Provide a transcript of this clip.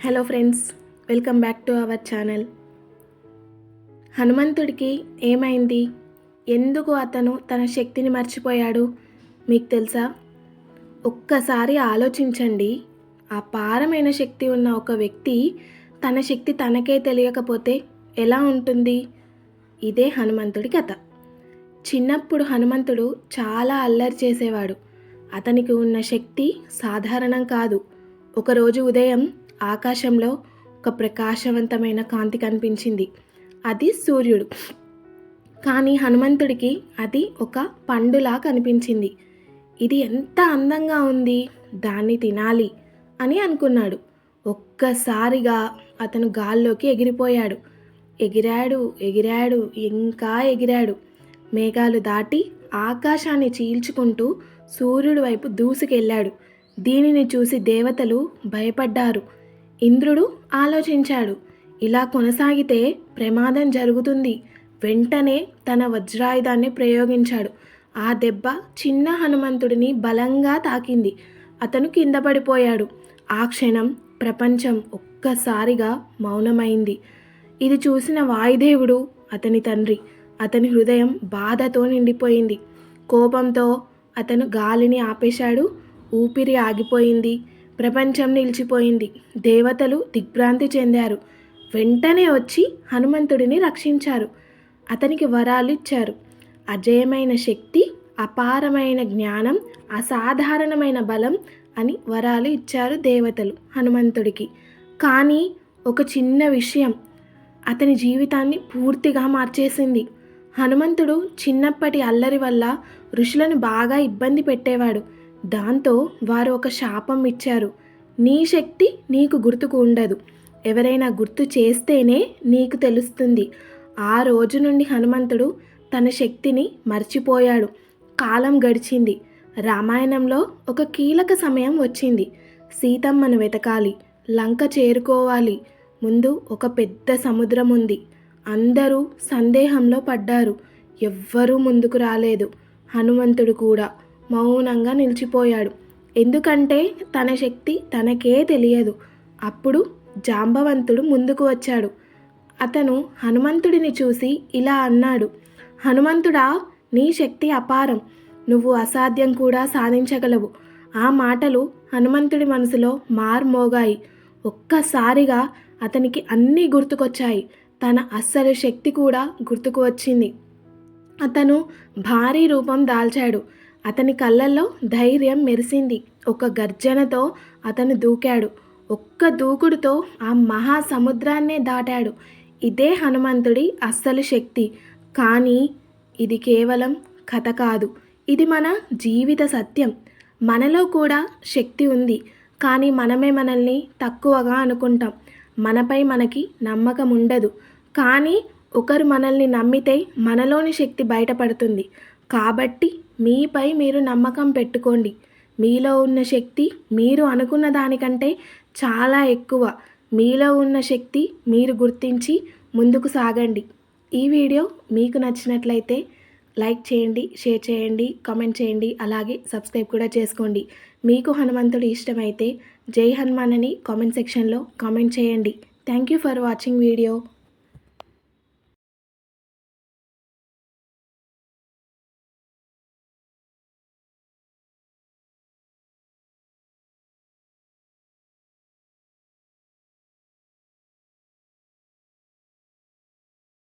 Hello friends, welcome back to our channel. హనుమంతుడికి ఏమైంది? ఎందుకు అతను తన శక్తిని మర్చిపోయాడు? మీకు తెలుసా? ఒక్కసారి ఆలోచించండి. అపారమైన శక్తి ఉన్న ఒక వ్యక్తి తన శక్తి తనకే తెలియకపోతే ఎలా ఉంటుంది? ఇదే హనుమంతుడి కథ. చిన్నప్పుడు హనుమంతుడు చాలా అల్లరి చేసేవాడు. అతనికి ఉన్న శక్తి సాధారణం కాదు. ఒకరోజు ఉదయం ఆకాశంలో ఒక ప్రకాశవంతమైన కాంతి కనిపించింది. అది సూర్యుడు. కానీ హనుమంతుడికి అది ఒక పండులా కనిపించింది. ఇది ఎంత అందంగా ఉంది, దాన్ని తినాలి అని అనుకున్నాడు. ఒక్కసారిగా అతను గాల్లోకి ఎగిరిపోయాడు. ఎగిరాడు ఎగిరాడు ఇంకా ఎగిరాడు. మేఘాలు దాటి ఆకాశాన్ని చీల్చుకుంటూ సూర్యుడి వైపు దూసుకెళ్ళాడు. దీనిని చూసి దేవతలు భయపడ్డారు. ఇంద్రుడు ఆలోచించాడు, ఇలా కొనసాగితే ప్రమాదం జరుగుతుంది. వెంటనే తన వజ్రాయుధాన్ని ప్రయోగించాడు. ఆ దెబ్బ చిన్న హనుమంతుడిని బలంగా తాకింది. అతను కింద పడిపోయాడు. ఆ క్షణం ప్రపంచం ఒక్కసారిగా మౌనమైంది. ఇది చూసిన వాయుదేవుడు, అతని తండ్రి, అతని హృదయం బాధతో నిండిపోయింది. కోపంతో అతను గాలిని ఆపేశాడు. ఊపిరి ఆగిపోయింది. ప్రపంచం నిలిచిపోయింది. దేవతలు దిగ్భ్రాంతి చెందారు. వెంటనే వచ్చి హనుమంతుడిని రక్షించారు. అతనికి వరాలు ఇచ్చారు. అజేయమైన శక్తి, అపారమైన జ్ఞానం, అసాధారణమైన బలం అని వరాలు ఇచ్చారు దేవతలు హనుమంతుడికి. కానీ ఒక చిన్న విషయం అతని జీవితాన్ని పూర్తిగా మార్చేసింది. హనుమంతుడు చిన్నప్పటి అల్లరి వల్ల ఋషులను బాగా ఇబ్బంది పెట్టేవాడు. దాంతో వారు ఒక శాపం ఇచ్చారు. నీ శక్తి నీకు గుర్తుకు ఉండదు, ఎవరైనా గుర్తు చేస్తేనే నీకు తెలుస్తుంది. ఆ రోజు నుండి హనుమంతుడు తన శక్తిని మర్చిపోయాడు. కాలం గడిచింది. రామాయణంలో ఒక కీలక సమయం వచ్చింది. సీతమ్మను వెతకాలి, లంక చేరుకోవాలి. ముందు ఒక పెద్ద సముద్రం ఉంది. అందరూ సందేహంలో పడ్డారు. ఎవ్వరూ ముందుకు రాలేదు. హనుమంతుడు కూడా మౌనంగా నిలిచిపోయాడు. ఎందుకంటే తన శక్తి తనకే తెలియదు. అప్పుడు జాంబవంతుడు ముందుకు వచ్చాడు. అతను హనుమంతుడిని చూసి ఇలా అన్నాడు, హనుమంతుడా, నీ శక్తి అపారం. నువ్వు అసాధ్యం కూడా సాధించగలవు. ఆ మాటలు హనుమంతుడి మనసులో మార్మోగాయి. ఒక్కసారిగా అతనికి అన్నీ గుర్తుకొచ్చాయి. తన అస్సలు శక్తి కూడా గుర్తుకు వచ్చింది. అతను భారీ రూపం దాల్చాడు. అతని కళ్ళల్లో ధైర్యం మెరిసింది. ఒక గర్జనతో అతను దూకాడు. ఒక్క దూకుడుతో ఆ మహాసముద్రాన్నే దాటాడు. ఇదే హనుమంతుడి అస్సలు శక్తి. కానీ ఇది కేవలం కథ కాదు, ఇది మన జీవిత సత్యం. మనలో కూడా శక్తి ఉంది, కానీ మనమే మనల్ని తక్కువగా అనుకుంటాం. మనపై మనకి నమ్మకం ఉండదు. కానీ ఒకరు మనల్ని నమ్మితే మనలోని శక్తి బయటపడుతుంది. కాబట్టి మీపై మీరు నమ్మకం పెట్టుకోండి. మీలో ఉన్న శక్తి మీరు అనుకున్న దానికంటే చాలా ఎక్కువ. మీలో ఉన్న శక్తి మీరు గుర్తించి ముందుకు సాగండి. ఈ వీడియో మీకు నచ్చినట్లయితే లైక్ చేయండి, షేర్ చేయండి, కామెంట్ చేయండి, అలాగే సబ్స్క్రైబ్ కూడా చేసుకోండి. మీకు హనుమంతుడు ఇష్టమైతే జై హనుమాన్ అని కామెంట్ సెక్షన్లో కామెంట్ చేయండి. Thank you for watching video.